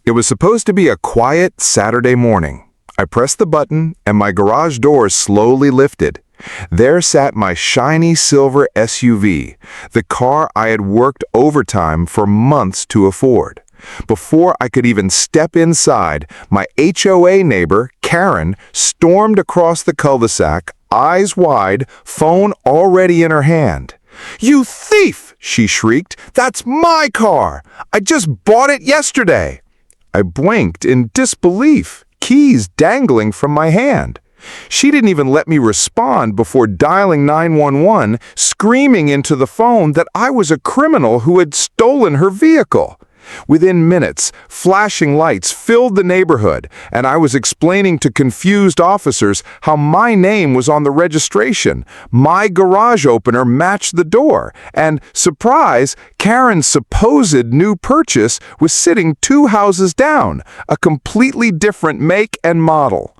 It was supposed to be a quiet Saturday morning. I pressed the button and my garage doors slowly lifted. There sat my shiny silver SUV, the car I had worked overtime for months to afford. Before I could even step inside, my HOA neighbor, Karen, stormed across the cul-de-sac, eyes wide, phone already in her hand. "You thief!" she shrieked. "That's my car! I just bought it yesterday!" I blinked in disbelief, keys dangling from my hand. She didn't even let me respond before dialing 911, screaming into the phone that I was a criminal who had stolen her vehicle. Within minutes, flashing lights filled the neighborhood, and I was explaining to confused officers how my name was on the registration, my garage opener matched the door, and, surprise, Karen's supposed new purchase was sitting 2 houses down, a completely different make and model.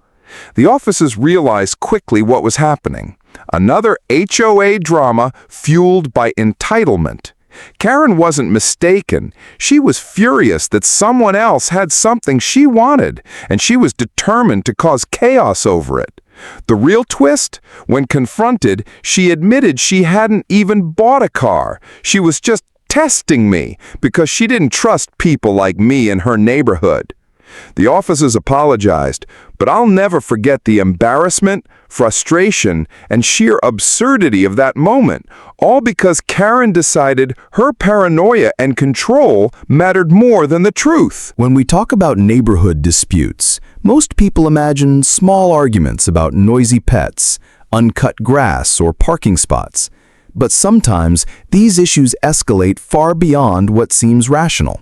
The officers realized quickly what was happening. Another HOA drama fueled by entitlement. Karen wasn't mistaken. She was furious that someone else had something she wanted, and she was determined to cause chaos over it. The real twist? When confronted, she admitted she hadn't even bought a car. She was just testing me because she didn't trust people like me in her neighborhood. The officers apologized, but I'll never forget the embarrassment, frustration, and sheer absurdity of that moment, all because Karen decided her paranoia and control mattered more than the truth. When we talk about neighborhood disputes, most people imagine small arguments about noisy pets, uncut grass, or parking spots. But sometimes these issues escalate far beyond what seems rational.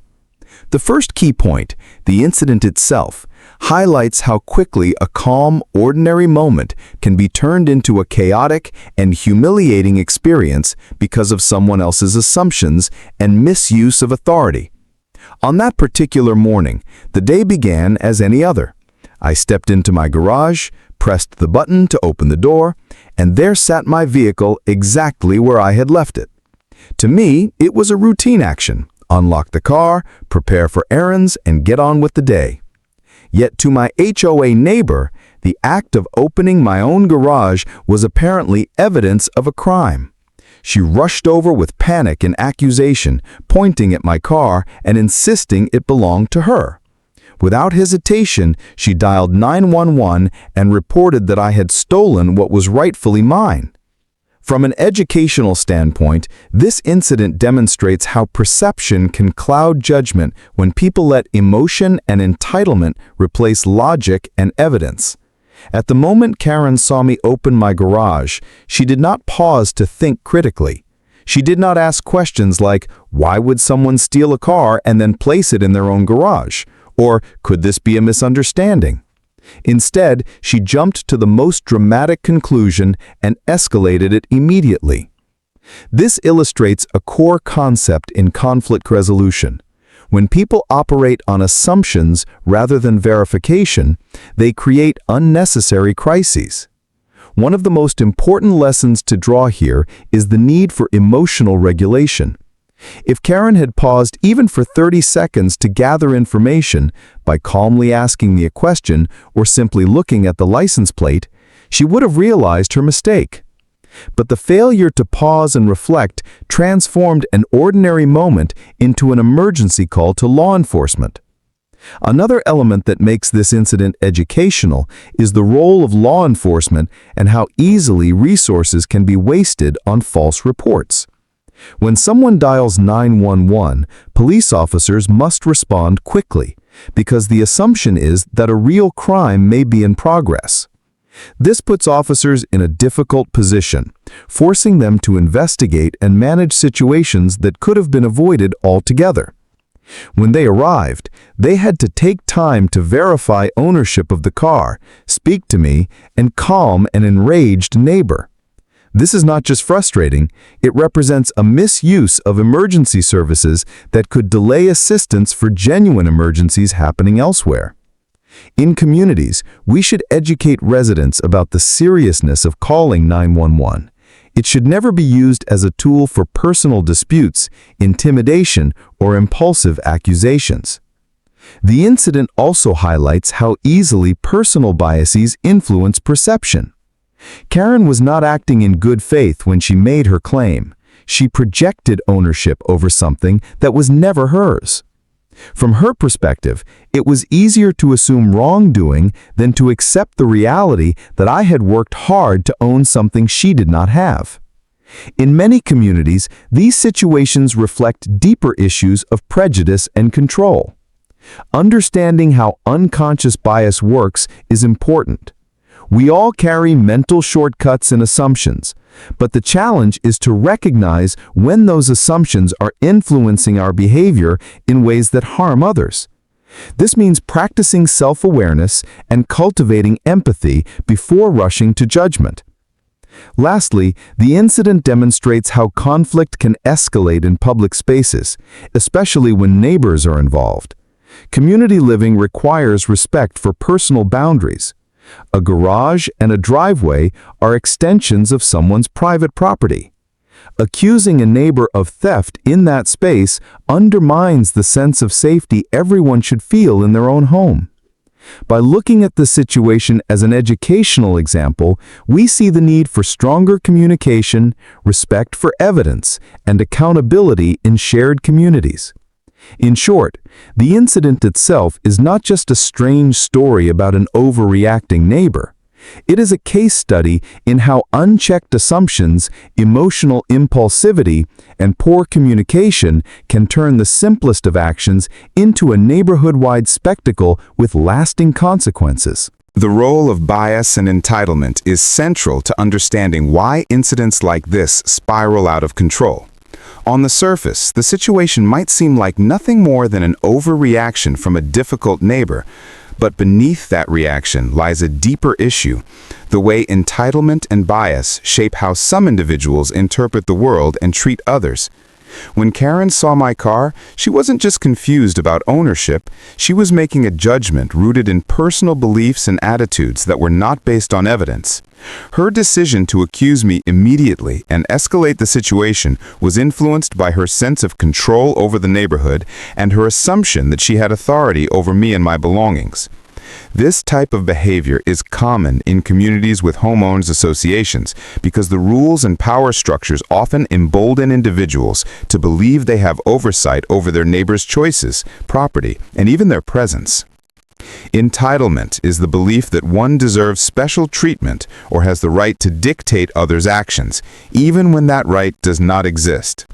The first key point, the incident itself, highlights how quickly a calm, ordinary moment can be turned into a chaotic and humiliating experience because of someone else's assumptions and misuse of authority. On that particular morning, the day began as any other. I stepped into my garage, pressed the button to open the door, and there sat my vehicle exactly where I had left it. To me, it was a routine action. Unlock the car, prepare for errands, and get on with the day. Yet to my HOA neighbor, the act of opening my own garage was apparently evidence of a crime. She rushed over with panic and accusation, pointing at my car and insisting it belonged to her. Without hesitation, she dialed 911 and reported that I had stolen what was rightfully mine. From an educational standpoint, this incident demonstrates how perception can cloud judgment when people let emotion and entitlement replace logic and evidence. At the moment Karen saw me open my garage, she did not pause to think critically. She did not ask questions like, why would someone steal a car and then place it in their own garage? Or, could this be a misunderstanding? Instead, she jumped to the most dramatic conclusion and escalated it immediately. This illustrates a core concept in conflict resolution. When people operate on assumptions rather than verification, they create unnecessary crises. One of the most important lessons to draw here is the need for emotional regulation. If Karen had paused even for 30 seconds to gather information by calmly asking me a question or simply looking at the license plate, she would have realized her mistake. But the failure to pause and reflect transformed an ordinary moment into an emergency call to law enforcement. Another element that makes this incident educational is the role of law enforcement and how easily resources can be wasted on false reports. When someone dials 911, police officers must respond quickly because the assumption is that a real crime may be in progress. This puts officers in a difficult position, forcing them to investigate and manage situations that could have been avoided altogether. When they arrived, they had to take time to verify ownership of the car, speak to me, and calm an enraged neighbor. This is not just frustrating, it represents a misuse of emergency services that could delay assistance for genuine emergencies happening elsewhere. In communities, we should educate residents about the seriousness of calling 911. It should never be used as a tool for personal disputes, intimidation, or impulsive accusations. The incident also highlights how easily personal biases influence perception. Karen was not acting in good faith when she made her claim. She projected ownership over something that was never hers. From her perspective, it was easier to assume wrongdoing than to accept the reality that I had worked hard to own something she did not have. In many communities, these situations reflect deeper issues of prejudice and control. Understanding how unconscious bias works is important. We all carry mental shortcuts and assumptions, but the challenge is to recognize when those assumptions are influencing our behavior in ways that harm others. This means practicing self-awareness and cultivating empathy before rushing to judgment. Lastly, the incident demonstrates how conflict can escalate in public spaces, especially when neighbors are involved. Community living requires respect for personal boundaries. A garage and a driveway are extensions of someone's private property. Accusing a neighbor of theft in that space undermines the sense of safety everyone should feel in their own home. By looking at the situation as an educational example, we see the need for stronger communication, respect for evidence, and accountability in shared communities. In short, the incident itself is not just a strange story about an overreacting neighbor. It is a case study in how unchecked assumptions, emotional impulsivity, and poor communication can turn the simplest of actions into a neighborhood-wide spectacle with lasting consequences. The role of bias and entitlement is central to understanding why incidents like this spiral out of control. On the surface, the situation might seem like nothing more than an overreaction from a difficult neighbor, but beneath that reaction lies a deeper issue: the way entitlement and bias shape how some individuals interpret the world and treat others. When Karen saw my car, she wasn't just confused about ownership, she was making a judgment rooted in personal beliefs and attitudes that were not based on evidence. Her decision to accuse me immediately and escalate the situation was influenced by her sense of control over the neighborhood and her assumption that she had authority over me and my belongings. This type of behavior is common in communities with homeowners associations because the rules and power structures often embolden individuals to believe they have oversight over their neighbors' choices, property, and even their presence. Entitlement is the belief that one deserves special treatment or has the right to dictate others' actions, even when that right does not exist.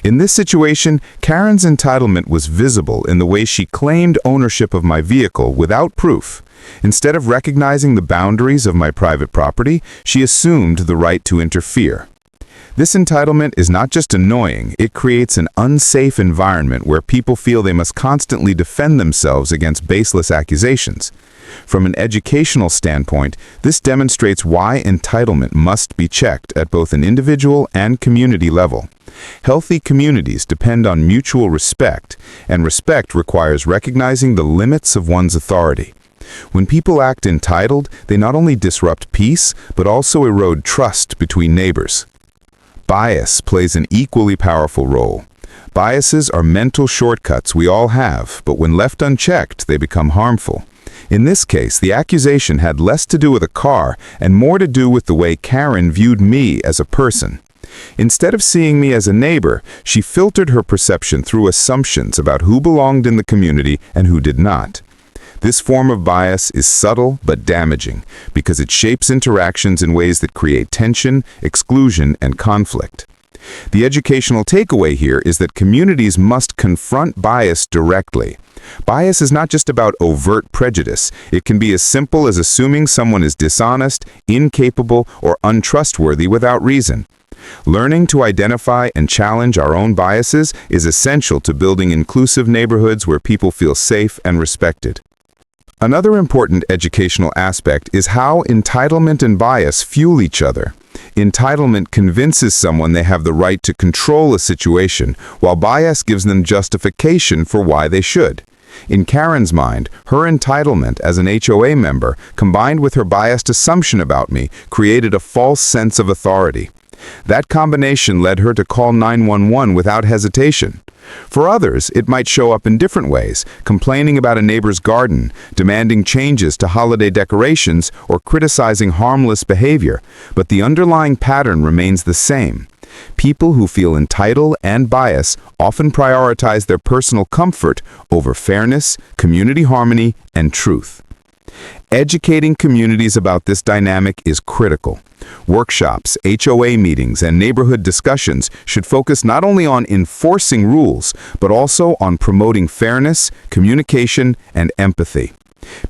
In this situation, Karen's entitlement was visible in the way she claimed ownership of my vehicle without proof. Instead of recognizing the boundaries of my private property, she assumed the right to interfere. This entitlement is not just annoying, it creates an unsafe environment where people feel they must constantly defend themselves against baseless accusations. From an educational standpoint, this demonstrates why entitlement must be checked at both an individual and community level. Healthy communities depend on mutual respect, and respect requires recognizing the limits of one's authority. When people act entitled, they not only disrupt peace, but also erode trust between neighbors. Bias plays an equally powerful role. Biases are mental shortcuts we all have, but when left unchecked, they become harmful. In this case, the accusation had less to do with a car and more to do with the way Karen viewed me as a person. Instead of seeing me as a neighbor, she filtered her perception through assumptions about who belonged in the community and who did not. This form of bias is subtle but damaging because it shapes interactions in ways that create tension, exclusion, and conflict. The educational takeaway here is that communities must confront bias directly. Bias is not just about overt prejudice. It can be as simple as assuming someone is dishonest, incapable, or untrustworthy without reason. Learning to identify and challenge our own biases is essential to building inclusive neighborhoods where people feel safe and respected. Another important educational aspect is how entitlement and bias fuel each other. Entitlement convinces someone they have the right to control a situation, while bias gives them justification for why they should. In Karen's mind, her entitlement as an HOA member, combined with her biased assumption about me, created a false sense of authority. That combination led her to call 911 without hesitation. For others, it might show up in different ways, complaining about a neighbor's garden, demanding changes to holiday decorations, or criticizing harmless behavior, but the underlying pattern remains the same. People who feel entitled and bias often prioritize their personal comfort over fairness, community harmony, and truth. Educating communities about this dynamic is critical. Workshops, HOA meetings, and neighborhood discussions should focus not only on enforcing rules, but also on promoting fairness, communication, and empathy.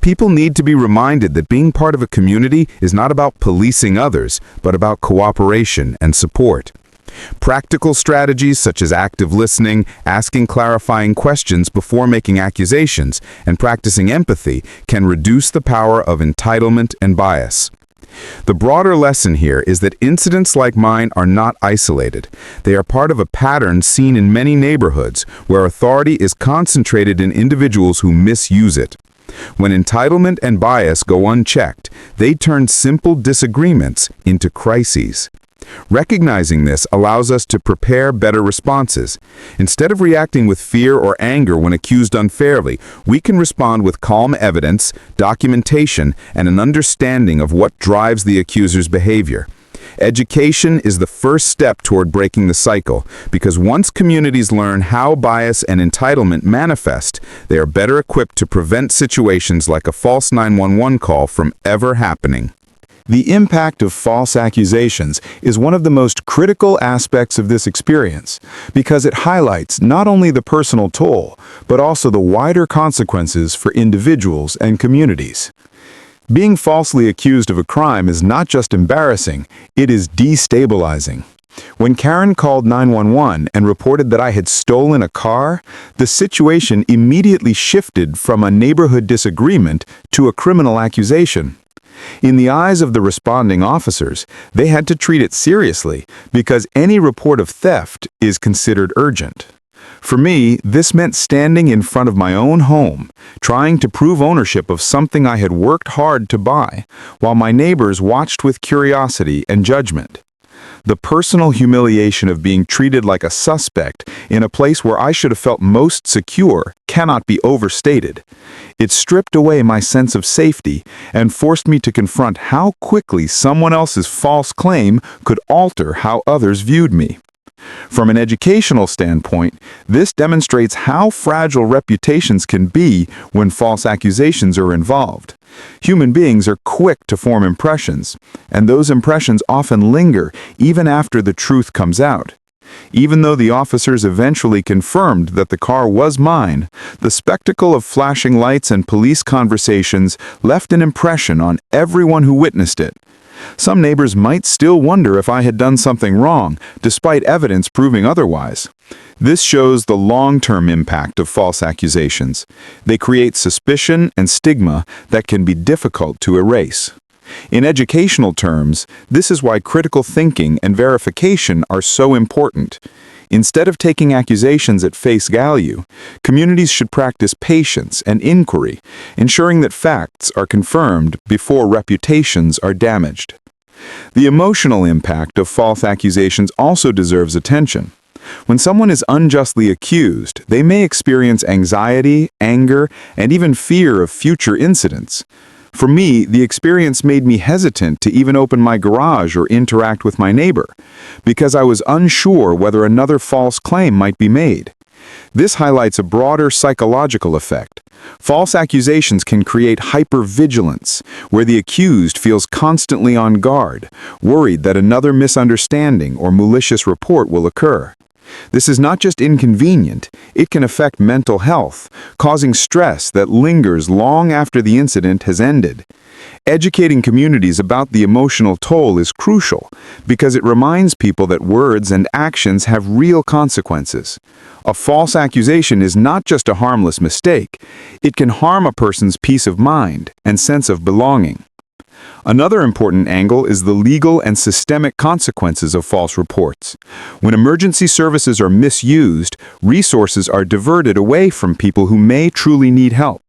People need to be reminded that being part of a community is not about policing others, but about cooperation and support. Practical strategies such as active listening, asking clarifying questions before making accusations, and practicing empathy can reduce the power of entitlement and bias. The broader lesson here is that incidents like mine are not isolated. They are part of a pattern seen in many neighborhoods where authority is concentrated in individuals who misuse it. When entitlement and bias go unchecked, they turn simple disagreements into crises. Recognizing this allows us to prepare better responses. Instead of reacting with fear or anger when accused unfairly, we can respond with calm evidence, documentation, and an understanding of what drives the accuser's behavior. Education is the first step toward breaking the cycle, because once communities learn how bias and entitlement manifest, they are better equipped to prevent situations like a false 911 call from ever happening. The impact of false accusations is one of the most critical aspects of this experience because it highlights not only the personal toll, but also the wider consequences for individuals and communities. Being falsely accused of a crime is not just embarrassing, it is destabilizing. When Karen called 911 and reported that I had stolen a car, the situation immediately shifted from a neighborhood disagreement to a criminal accusation. In the eyes of the responding officers, they had to treat it seriously because any report of theft is considered urgent. For me, this meant standing in front of my own home, trying to prove ownership of something I had worked hard to buy, while my neighbors watched with curiosity and judgment. The personal humiliation of being treated like a suspect in a place where I should have felt most secure cannot be overstated. It stripped away my sense of safety and forced me to confront how quickly someone else's false claim could alter how others viewed me. From an educational standpoint, this demonstrates how fragile reputations can be when false accusations are involved. Human beings are quick to form impressions, and those impressions often linger even after the truth comes out. Even though the officers eventually confirmed that the car was mine, the spectacle of flashing lights and police conversations left an impression on everyone who witnessed it. Some neighbors might still wonder if I had done something wrong, despite evidence proving otherwise. This shows the long-term impact of false accusations. They create suspicion and stigma that can be difficult to erase. In educational terms, this is why critical thinking and verification are so important. Instead of taking accusations at face value, communities should practice patience and inquiry, ensuring that facts are confirmed before reputations are damaged. The emotional impact of false accusations also deserves attention. When someone is unjustly accused, they may experience anxiety, anger, and even fear of future incidents. For me, the experience made me hesitant to even open my garage or interact with my neighbor, because I was unsure whether another false claim might be made. This highlights a broader psychological effect. False accusations can create hypervigilance, where the accused feels constantly on guard, worried that another misunderstanding or malicious report will occur. This is not just inconvenient, it can affect mental health, causing stress that lingers long after the incident has ended. Educating communities about the emotional toll is crucial because it reminds people that words and actions have real consequences. A false accusation is not just a harmless mistake, it can harm a person's peace of mind and sense of belonging. Another important angle is the legal and systemic consequences of false reports. When emergency services are misused, resources are diverted away from people who may truly need help.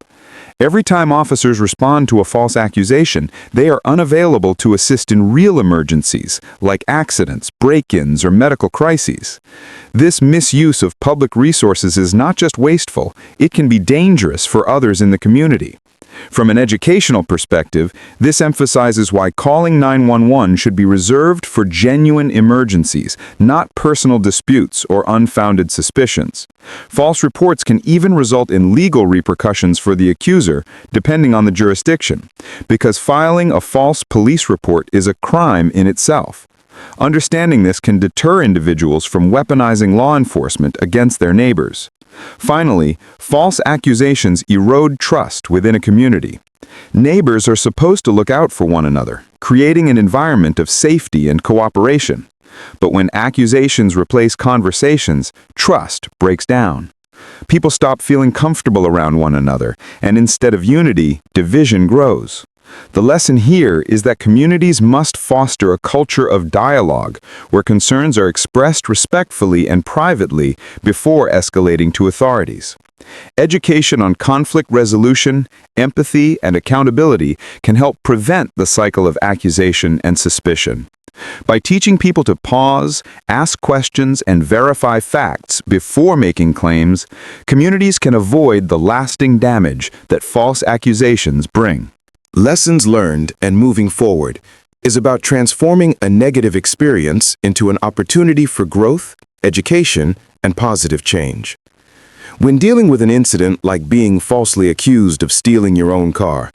Every time officers respond to a false accusation, they are unavailable to assist in real emergencies, like accidents, break-ins, or medical crises. This misuse of public resources is not just wasteful, it can be dangerous for others in the community. From an educational perspective, this emphasizes why calling 911 should be reserved for genuine emergencies, not personal disputes or unfounded suspicions. False reports can even result in legal repercussions for the accuser, depending on the jurisdiction, because filing a false police report is a crime in itself. Understanding this can deter individuals from weaponizing law enforcement against their neighbors. Finally, false accusations erode trust within a community. Neighbors are supposed to look out for one another, creating an environment of safety and cooperation. But when accusations replace conversations, trust breaks down. People stop feeling comfortable around one another, and instead of unity, division grows. The lesson here is that communities must foster a culture of dialogue where concerns are expressed respectfully and privately before escalating to authorities. Education on conflict resolution, empathy, and accountability can help prevent the cycle of accusation and suspicion. By teaching people to pause, ask questions, and verify facts before making claims, communities can avoid the lasting damage that false accusations bring. Lessons learned and moving forward is about transforming a negative experience into an opportunity for growth, education, and positive change. When dealing with an incident like being falsely accused of stealing your own car,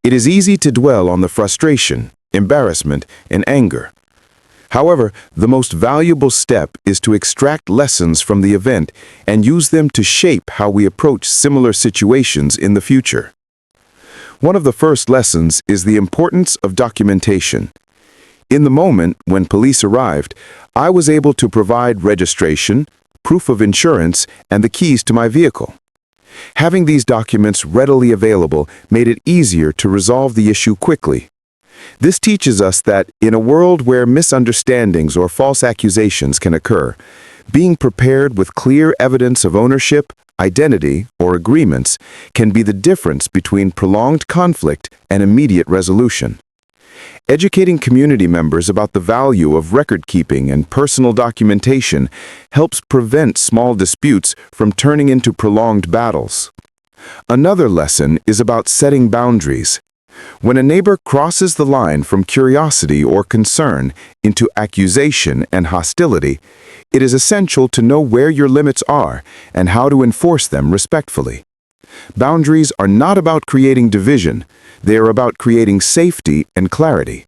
it is easy to dwell on the frustration, embarrassment, and anger. However, the most valuable step is to extract lessons from the event and use them to shape how we approach similar situations in the future. One of the first lessons is the importance of documentation. In the moment when police arrived, I was able to provide registration, proof of insurance, and the keys to my vehicle. Having these documents readily available made it easier to resolve the issue quickly. This teaches us that, in a world where misunderstandings or false accusations can occur, being prepared with clear evidence of ownership, identity, or agreements can be the difference between prolonged conflict and immediate resolution. Educating community members about the value of record-keeping and personal documentation helps prevent small disputes from turning into prolonged battles. Another lesson is about setting boundaries. When a neighbor crosses the line from curiosity or concern into accusation and hostility, it is essential to know where your limits are and how to enforce them respectfully. Boundaries are not about creating division, they are about creating safety and clarity.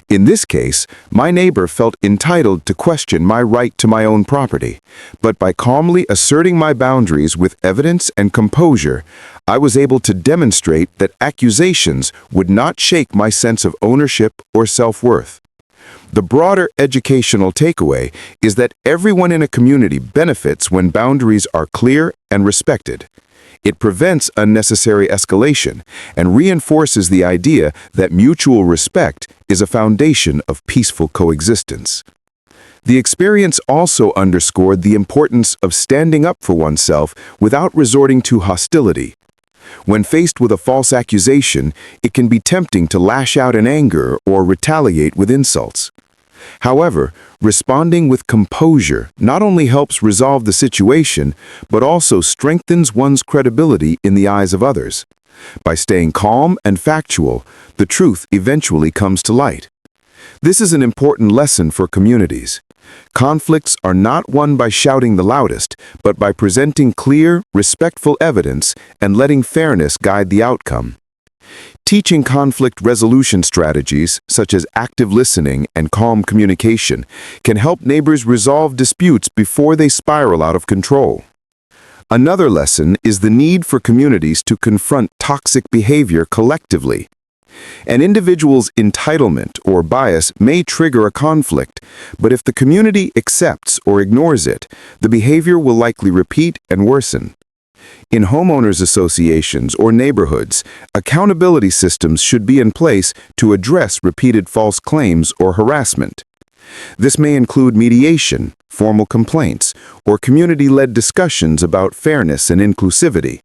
In this case, my neighbor felt entitled to question my right to my own property, but by calmly asserting my boundaries with evidence and composure, I was able to demonstrate that accusations would not shake my sense of ownership or self-worth. The broader educational takeaway is that everyone in a community benefits when boundaries are clear and respected. It prevents unnecessary escalation and reinforces the idea that mutual respect is a foundation of peaceful coexistence. The experience also underscored the importance of standing up for oneself without resorting to hostility. When faced with a false accusation, it can be tempting to lash out in anger or retaliate with insults. However, responding with composure not only helps resolve the situation, but also strengthens one's credibility in the eyes of others. By staying calm and factual, the truth eventually comes to light. This is an important lesson for communities. Conflicts are not won by shouting the loudest, but by presenting clear, respectful evidence and letting fairness guide the outcome. Teaching conflict resolution strategies, such as active listening and calm communication, can help neighbors resolve disputes before they spiral out of control. Another lesson is the need for communities to confront toxic behavior collectively. An individual's entitlement or bias may trigger a conflict, but if the community accepts or ignores it, the behavior will likely repeat and worsen. In homeowners associations or neighborhoods, accountability systems should be in place to address repeated false claims or harassment. This may include mediation, formal complaints, or community-led discussions about fairness and inclusivity.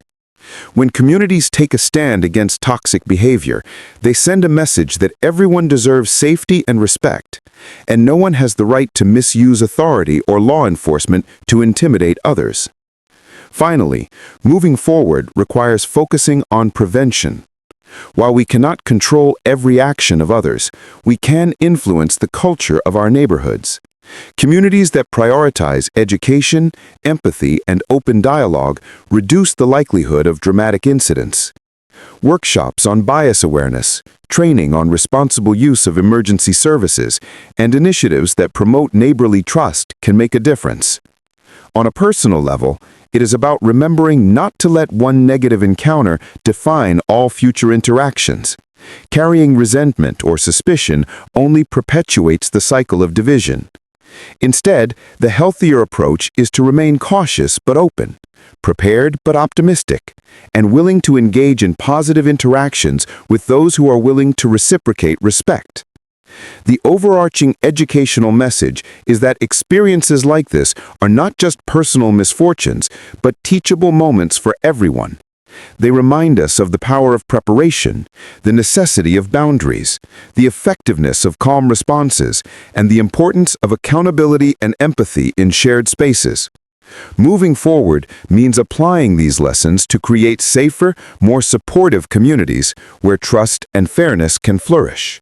When communities take a stand against toxic behavior, they send a message that everyone deserves safety and respect, and no one has the right to misuse authority or law enforcement to intimidate others. Finally, moving forward requires focusing on prevention. While we cannot control every action of others, we can influence the culture of our neighborhoods. Communities that prioritize education, empathy, and open dialogue reduce the likelihood of dramatic incidents. Workshops on bias awareness, training on responsible use of emergency services, and initiatives that promote neighborly trust can make a difference. On a personal level, it is about remembering not to let one negative encounter define all future interactions. Carrying resentment or suspicion only perpetuates the cycle of division. Instead, the healthier approach is to remain cautious but open, prepared but optimistic, and willing to engage in positive interactions with those who are willing to reciprocate respect. The overarching educational message is that experiences like this are not just personal misfortunes, but teachable moments for everyone. They remind us of the power of preparation, the necessity of boundaries, the effectiveness of calm responses, and the importance of accountability and empathy in shared spaces. Moving forward means applying these lessons to create safer, more supportive communities where trust and fairness can flourish.